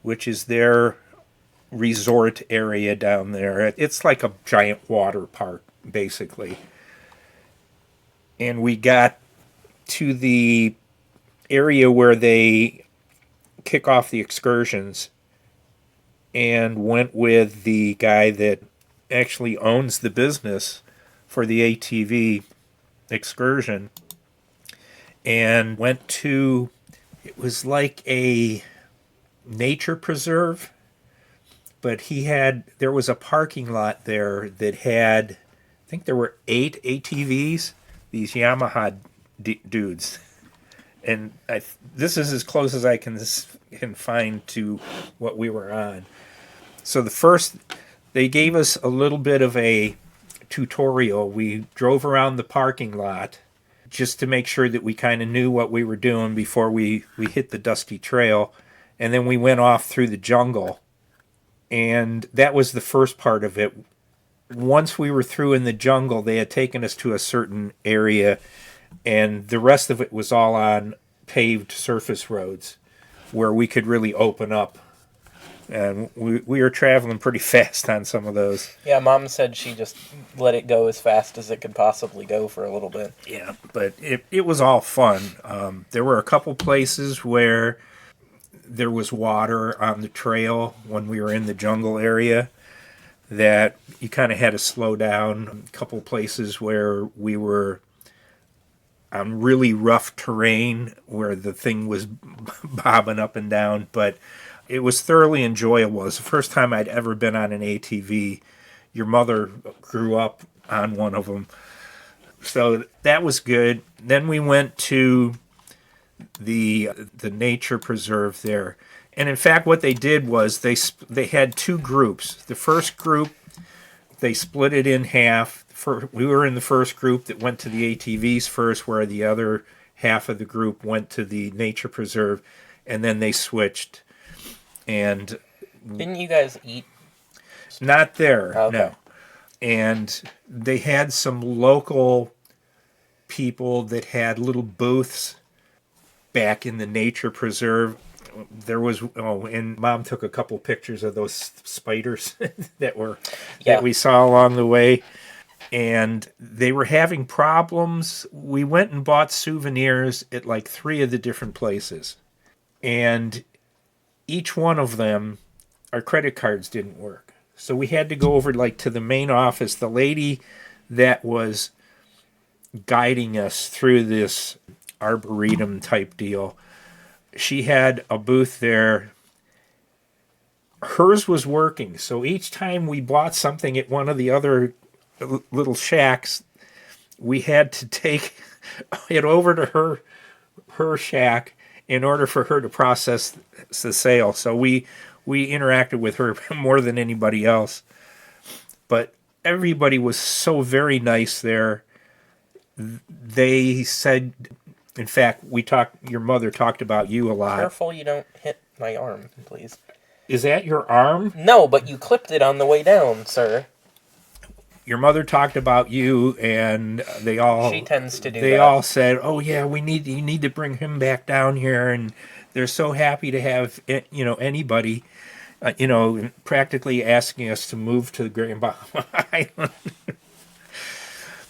which is their resort area down there. It's like a giant water park, basically. And we got to the area where they kick off the excursions and went with the guy that actually owns the business for the ATV excursion, and went to, it was like a nature preserve but there was a parking lot there that had, I think there were 8 ATVs, these Yamaha dudes. And this is as close as I can find to what we were on. So they gave us a little bit of a tutorial. We drove around the parking lot just to make sure that we kind of knew what we were doing before we hit the dusty trail. And then we went off through the jungle. And that was the first part of it. Once we were through in the jungle, they had taken us to a certain area, and the rest of it was all on paved surface roads where we could really open up. And we were traveling pretty fast on some of those. Yeah, Mom said she just let it go as fast as it could possibly go for a little bit. Yeah, but it was all fun. There were a couple places where there was water on the trail when we were in the jungle area that you kind of had to slow down. A couple places where we were on really rough terrain where the thing was bobbing up and down, but it was thoroughly enjoyable. It was the first time I'd ever been on an ATV. Your mother grew up on one of them. So that was good. Then we went to the nature preserve there. And in fact, what they did was they had 2 groups. The first group, they split it in half. We were in the first group that went to the ATVs first, where the other half of the group went to the nature preserve, and then they switched. And didn't you guys eat? Not there, okay. No. And they had some local people that had little booths back in the nature preserve. There was and Mom took a couple pictures of those spiders that we saw along the way, and they were having problems. We went and bought souvenirs at like 3 of the different places, and each one of them, our credit cards didn't work. So we had to go over like to the main office. The lady that was guiding us through this arboretum type deal, she had a booth there. Hers was working. So each time we bought something at one of the other little shacks, we had to take it over to her shack in order for her to process the sale. So we interacted with her more than anybody else. But everybody was so very nice there. They said, in fact, your mother talked about you a lot. Careful you don't hit my arm, please. Is that your arm? No, but you clipped it on the way down, sir. Your mother talked about you, and She tends to do that. They all said, "Oh yeah, you need to bring him back down here," and they're so happy to have anybody, practically asking us to move to the Grand Bahama Island.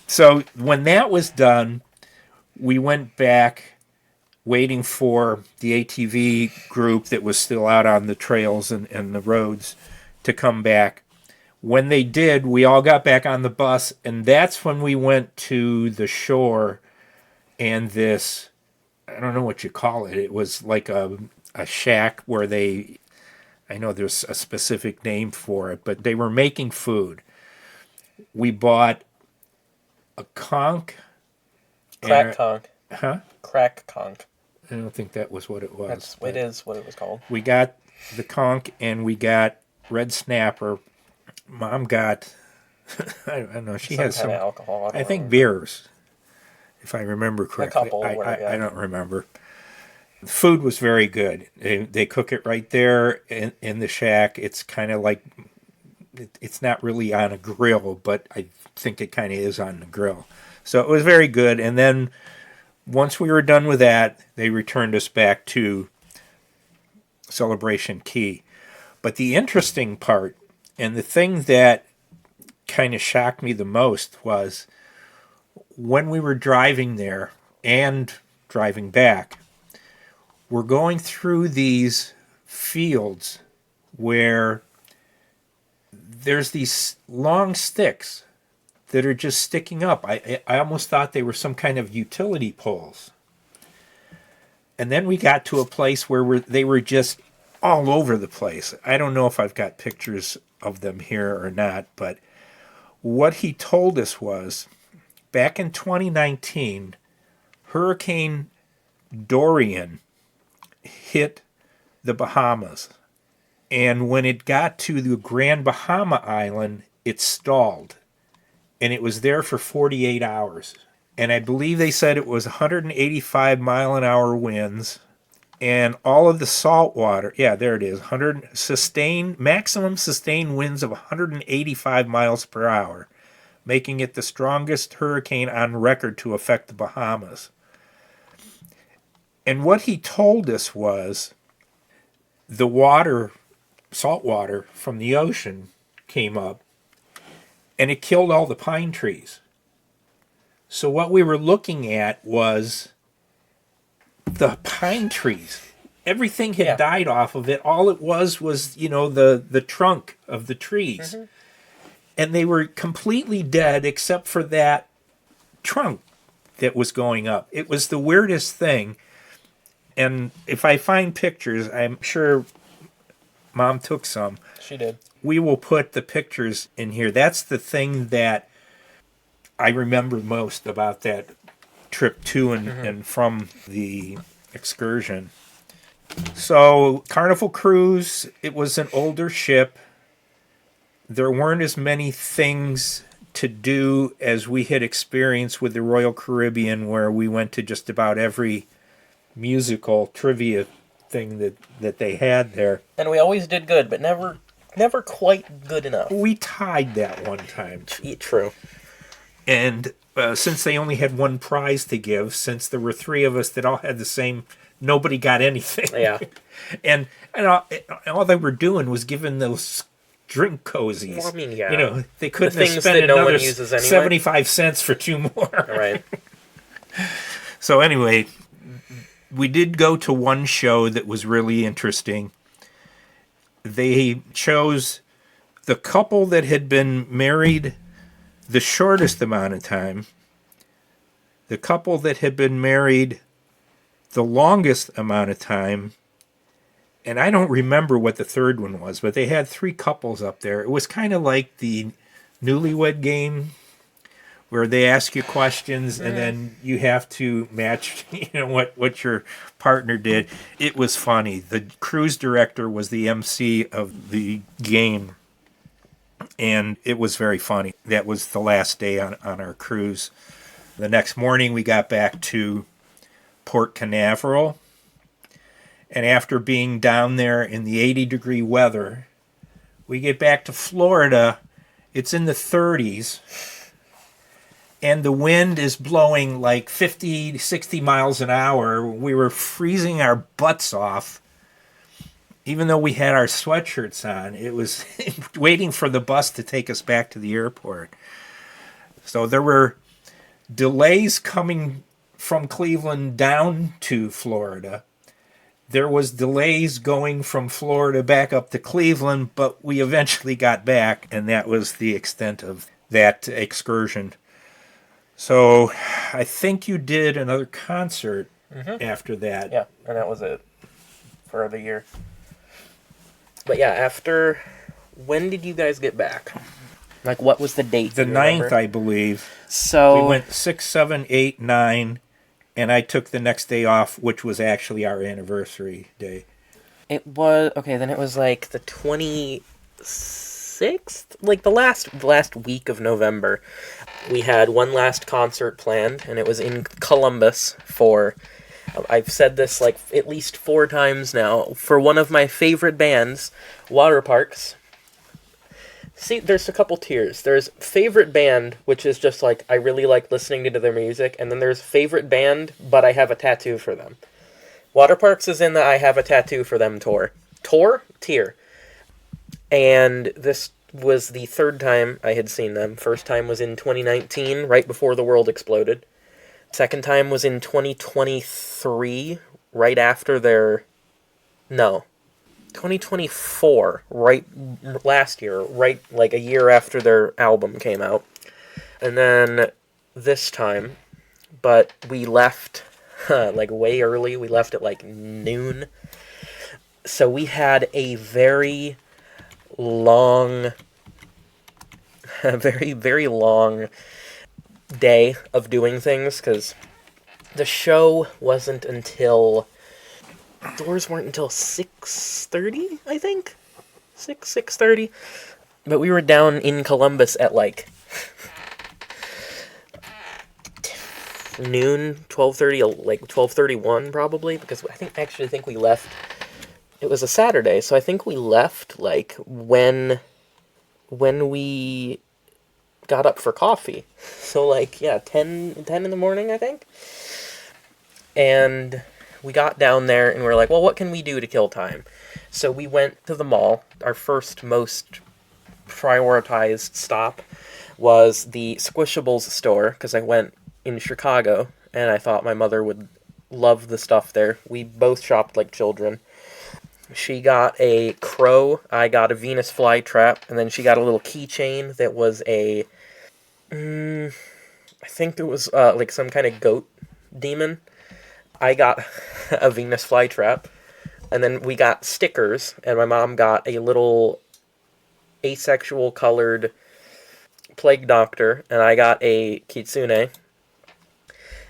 So when that was done, we went back, waiting for the ATV group that was still out on the trails and the roads to come back. When they did, we all got back on the bus, and that's when we went to the shore and this, I don't know what you call it. It was like a shack where I know there's a specific name for it, but they were making food. We bought a conch. Crack conch. Huh? Crack conch. I don't think that was what it was. It is what it was called. We got the conch and we got red snapper. Mom got, I don't know, she had some alcohol. I think beers, if I remember correctly. A couple. I don't remember. The food was very good. They cook it right there in the shack. It's kind of like, it's not really on a grill, but I think it kind of is on the grill. So it was very good. And then once we were done with that, they returned us back to Celebration Key. But the interesting part, and the thing that kind of shocked me the most, was when we were driving there and driving back, we're going through these fields where there's these long sticks that are just sticking up. I almost thought they were some kind of utility poles. And then we got to a place where they were just all over the place. I don't know if I've got pictures of them here or not, but what he told us was back in 2019, Hurricane Dorian hit the Bahamas. And when it got to the Grand Bahama Island, it stalled. And it was there for 48 hours. And I believe they said it was 185 mile an hour winds. And all of the salt water, yeah, there it is, maximum sustained winds of 185 miles per hour, making it the strongest hurricane on record to affect the Bahamas. And what he told us was the water, salt water from the ocean came up and it killed all the pine trees. So what we were looking at was the pine trees. Everything had died off of it. All it was, the trunk of the trees. Mm-hmm. And they were completely dead except for that trunk that was going up. It was the weirdest thing. And if I find pictures, I'm sure Mom took some. She did. We will put the pictures in here. That's the thing that I remember most about that trip to and from the excursion. So, Carnival Cruise, it was an older ship. There weren't as many things to do as we had experienced with the Royal Caribbean, where we went to just about every musical trivia thing that they had there. And we always did good, but never quite good enough. We tied that one time. True. And since they only had one prize to give, since there were three of us that all had the same, nobody got anything. Yeah. and all they were doing was giving those drink cozies. Well, I mean, yeah. They couldn't have spent another 75 cents for two more. Right. So anyway, we did go to one show that was really interesting. They chose the couple that had been married the shortest amount of time, the couple that had been married the longest amount of time, and I don't remember what the third one was, but they had three couples up there. It was kind of like the Newlywed Game, where they ask you questions and then you have to match, what your partner did. It was funny. The cruise director was the MC of the game, and it was very funny. That was the last day on our cruise. The next morning we got back to Port Canaveral, and after being down there in the 80-degree weather, we get back to Florida. It's in the 30s. And the wind is blowing like 50, 60 miles an hour. We were freezing our butts off. Even though we had our sweatshirts on, it was waiting for the bus to take us back to the airport. So there were delays coming from Cleveland down to Florida. There was delays going from Florida back up to Cleveland, but we eventually got back, and that was the extent of that excursion. So I think you did another concert after that. Yeah, and that was it for the year. But yeah, when did you guys get back? Like, what was the date? The 9th, I believe. So we went 6, 7, 8, 9, and I took the next day off, which was actually our anniversary day. It was, okay, then it was like the 26th? Like the last week of November. We had one last concert planned, and it was in Columbus for, I've said this like at least 4 times now, for one of my favorite bands, Water Parks. See, there's a couple tiers. There's favorite band, which is just like, I really like listening to their music, and then there's favorite band, but I have a tattoo for them. Water Parks is in the I have a tattoo for them tier. And this was the 3rd time I had seen them. First time was in 2019, right before the world exploded. Second time was in 2023, right after 2024, right last year, right like a year after their album came out. And then this time, but we left like way early. We left at like noon. So we had a very long, a very, very long day of doing things, because the show wasn't until, doors weren't until 6:30, I think? 6:30. But we were down in Columbus at like noon, 12:30, like 12:31 probably, because I think we left, it was a Saturday, so I think we left like when we got up for coffee. So like, yeah, 10 in the morning, I think. And we got down there and we're like, well, what can we do to kill time? So we went to the mall. Our first most prioritized stop was the Squishables store, because I went in Chicago and I thought my mother would love the stuff there. We both shopped like children. She got a crow, I got a Venus flytrap, and then she got a little keychain that was a, I think it was like some kind of goat demon. I got a Venus flytrap, and then we got stickers, and my mom got a little asexual colored plague doctor, and I got a kitsune.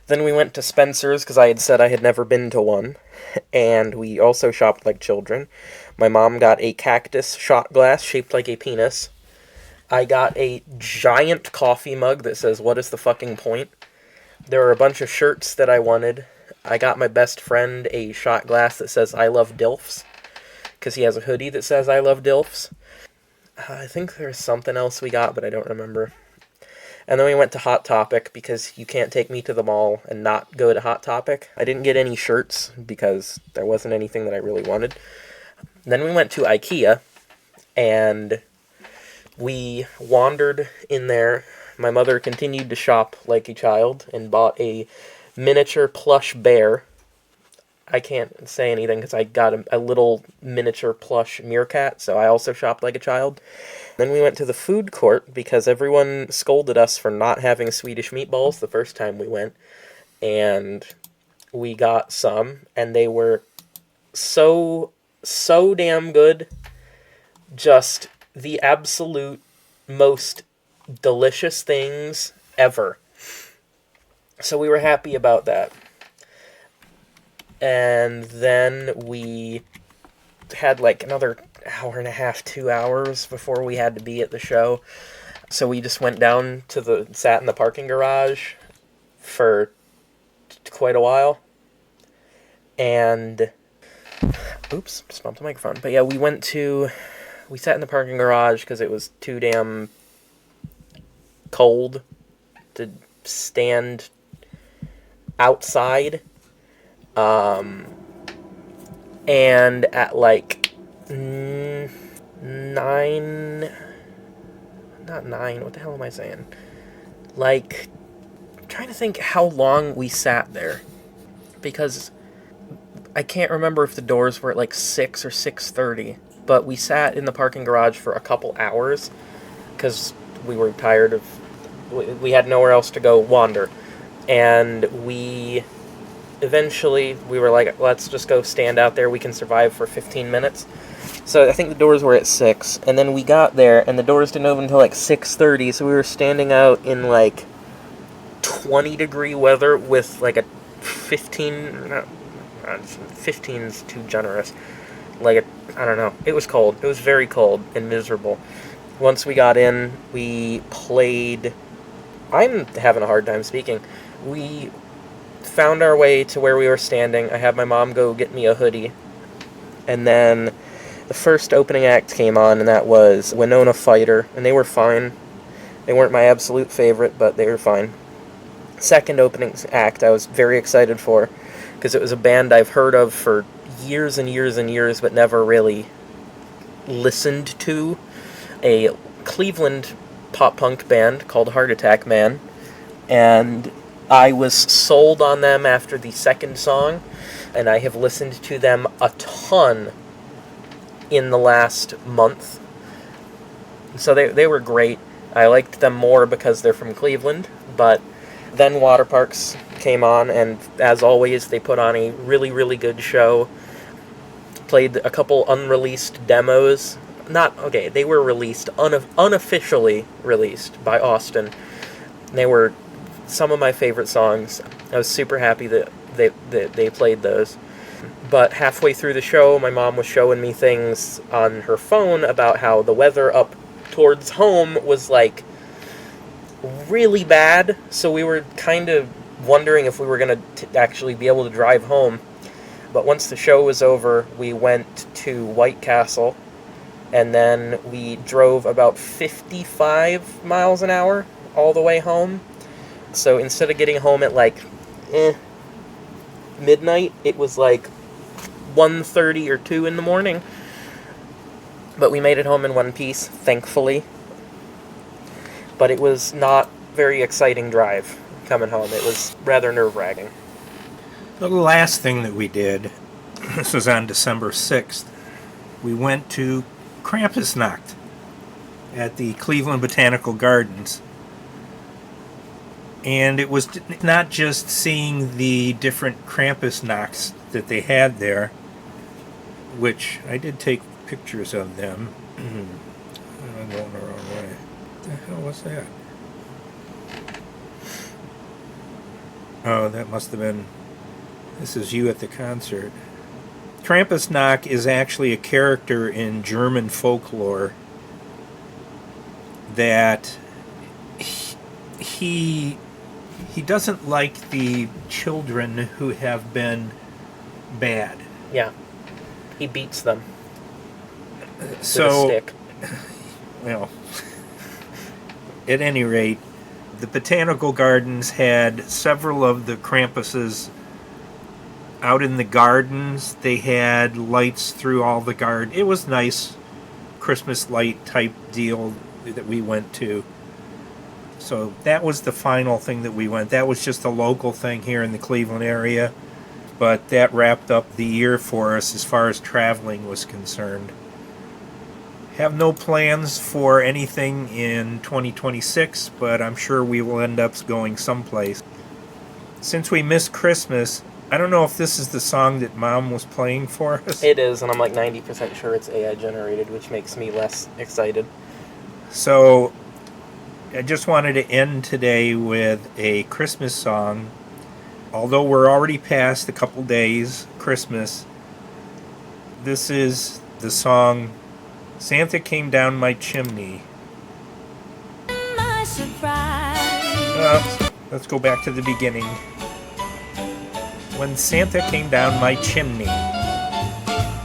Then we went to Spencer's, because I had said I had never been to one, and we also shopped like children. My mom got a cactus shot glass shaped like a penis. I got a giant coffee mug that says, "What is the fucking point?" There were a bunch of shirts that I wanted. I got my best friend a shot glass that says, "I love DILFs," because he has a hoodie that says, "I love DILFs." I think there's something else we got, but I don't remember. And then we went to Hot Topic, because you can't take me to the mall and not go to Hot Topic. I didn't get any shirts, because there wasn't anything that I really wanted. Then we went to IKEA, and we wandered in there. My mother continued to shop like a child, and bought a miniature plush bear. I can't say anything, because I got a little miniature plush meerkat, so I also shopped like a child. Then we went to the food court, because everyone scolded us for not having Swedish meatballs the first time we went. And we got some, and they were so damn good. Just the absolute most delicious things ever. So we were happy about that. And then we had like another hour and a half, 2 hours before we had to be at the show. So we just went down to sat in the parking garage for quite a while. And, oops, just bumped the microphone. But yeah, we sat in the parking garage because it was too damn cold to stand outside. And at like 9, not 9, what the hell am I saying? Like, I'm trying to think how long we sat there, because I can't remember if the doors were at like 6 or 6:30, but we sat in the parking garage for a couple hours, because we were tired of, we had nowhere else to go wander, and eventually we were like, let's just go stand out there, we can survive for 15 minutes. So I think the doors were at 6, and then we got there, and the doors didn't open until like 6:30, so we were standing out in like 20-degree weather with like a 15's too generous. Like, I don't know. It was cold. It was very cold and miserable. Once we got in, we played... I'm having a hard time speaking. We found our way to where we were standing. I had my mom go get me a hoodie. And then the first opening act came on, and that was Winona Fighter. And they were fine. They weren't my absolute favorite, but they were fine. Second opening act I was very excited for, because it was a band I've heard of for years and years and years, but never really listened to. A Cleveland pop-punk band called Heart Attack Man. And I was sold on them after the second song, and I have listened to them a ton in the last month. So they were great. I liked them more because they're from Cleveland, but then Water Parks came on, and as always, they put on a really, really good show. Played a couple unreleased demos. They were released, unofficially released by Austin. They were some of my favorite songs. I was super happy that they played those. But halfway through the show, my mom was showing me things on her phone about how the weather up towards home was, like, really bad. So we were kind of wondering if we were going to actually be able to drive home. But once the show was over, we went to White Castle, and then we drove about 55 miles an hour all the way home. So instead of getting home at, like, midnight, it was like 1:30 or 2 in the morning. But we made it home in one piece, thankfully. But it was not very exciting drive coming home. It was rather nerve-wracking. The last thing that we did, this was on December 6th, we went to Krampusnacht at the Cleveland Botanical Gardens. And it was not just seeing the different Krampusnachts that they had there, which I did take pictures of them. I'm going the wrong way. What the hell was that? Oh, that must have been... This is you at the concert. Krampusnacht is actually a character in German folklore that he doesn't like the children who have been bad. Yeah. He beats them So, with a stick. Well, at any rate, the Botanical Gardens had several of the Krampuses out in the gardens. They had lights through all the garden. It was nice Christmas light type deal that we went to. So that was the final thing that we went. That was just a local thing here in the Cleveland area. But that wrapped up the year for us as far as traveling was concerned. Have no plans for anything in 2026, but I'm sure we will end up going someplace. Since we missed Christmas, I don't know if this is the song that Mom was playing for us. It is, and I'm like 90% sure it's AI generated, which makes me less excited. So I just wanted to end today with a Christmas song. Although we're already past a couple days Christmas, this is the song Santa Came Down My Chimney. My surprise. Let's go back to the beginning. When Santa came down my chimney.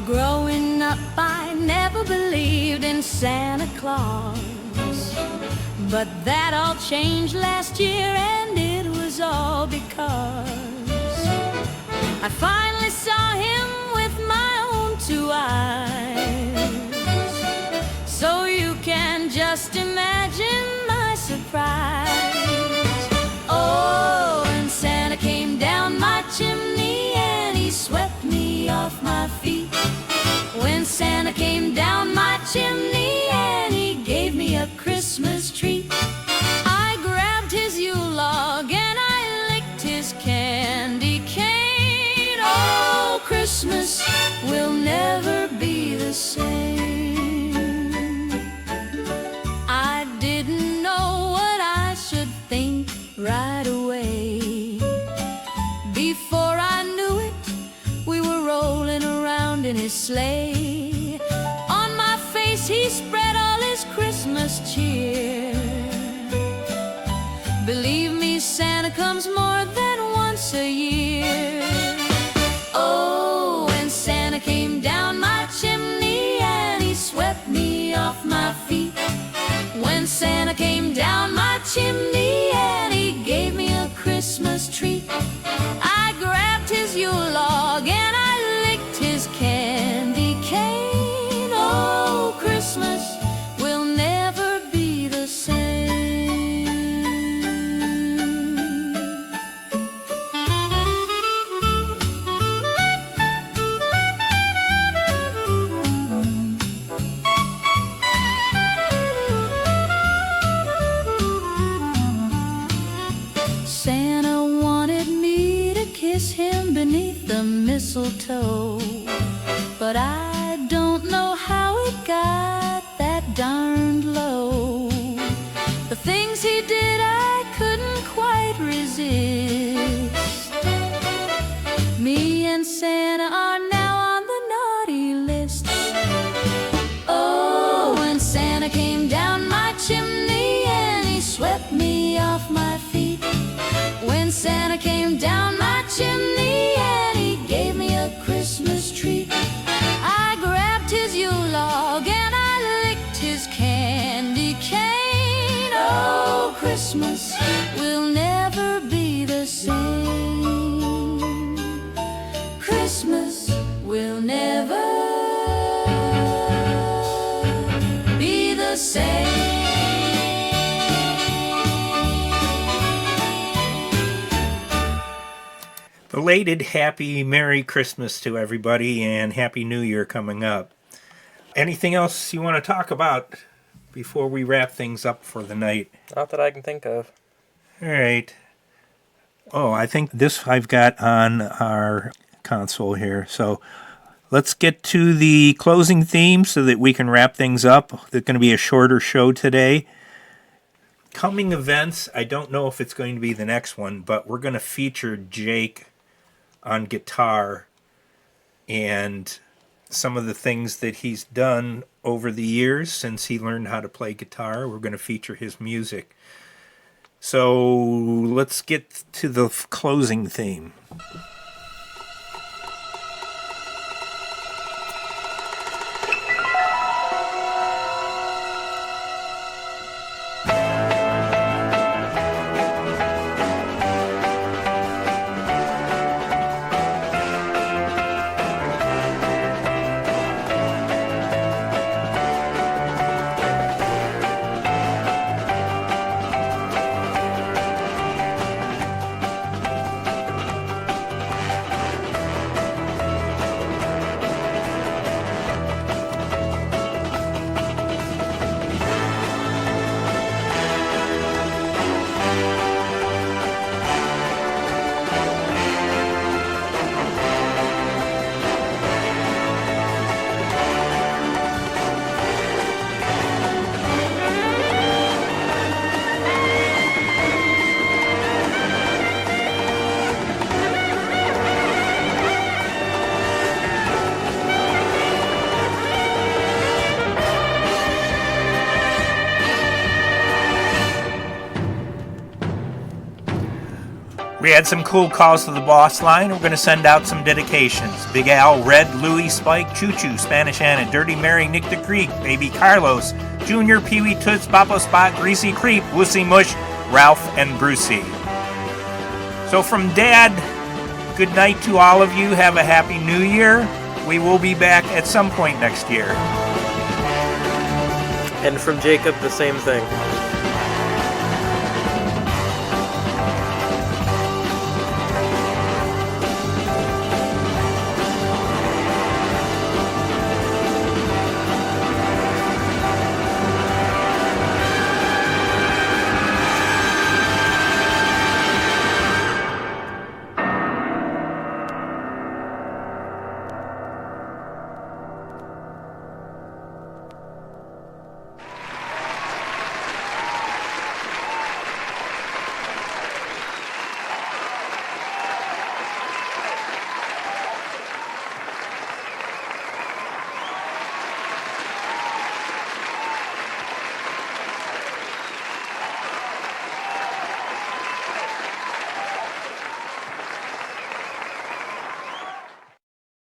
Growing up, I never believed in Santa Claus. But that all changed last year, and it was all because I finally saw him with my own two eyes. So you can just imagine my surprise. Oh, and Santa came down my chimney and he swept me off my feet. When Santa came down my chimney and he gave me a Christmas treat. I grabbed his Yule log and I licked his candy cane. Oh, Christmas will never be the same. I didn't know what I should think right away. Before I knew it, we were rolling around in his sleigh. On my face he spread all his Christmas cheer. Believe me, Santa comes more than once a year. Oh, and Santa came down my chimney and he swept me off my feet. When Santa came down my chimney and he gave me a Christmas treat. I grabbed his Yule log and I licked his candy cane. Oh, Christmas will never be the same. Santa wanted me to kiss him beneath the mistletoe, but I The things he did I couldn't quite resist. Me and Santa are now on the naughty list. Oh, when Santa came down my chimney and he swept me off my feet. When Santa came down my chimney and he gave me a Christmas treat. I grabbed his Yule log and I licked his candy cane. Oh, Christmas will never be the same. Christmas will never be the same. Belated happy Merry Christmas to everybody and Happy New Year coming up. Anything else you want to talk about before we wrap things up for the night? Not that I can think of. All right. Oh, I think this I've got on our console here. So let's get to the closing theme so that we can wrap things up. It's going to be a shorter show today. Coming events, I don't know if it's going to be the next one, but we're going to feature Jake on guitar and some of the things that he's done over the years since he learned how to play guitar. We're going to feature his music. So let's get to the closing theme. We had some cool calls to the boss line. We're going to send out some dedications. Big Al, Red, Louie, Spike, Choo Choo, Spanish Anna, Dirty Mary, Nick the Creek, Baby Carlos, Junior, Pee Wee Toots, Papo Spot, Greasy Creep, Wussy Mush, Ralph, and Brucey. So from Dad, good night to all of you. Have a happy New Year. We will be back at some point next year. And from Jacob, the same thing.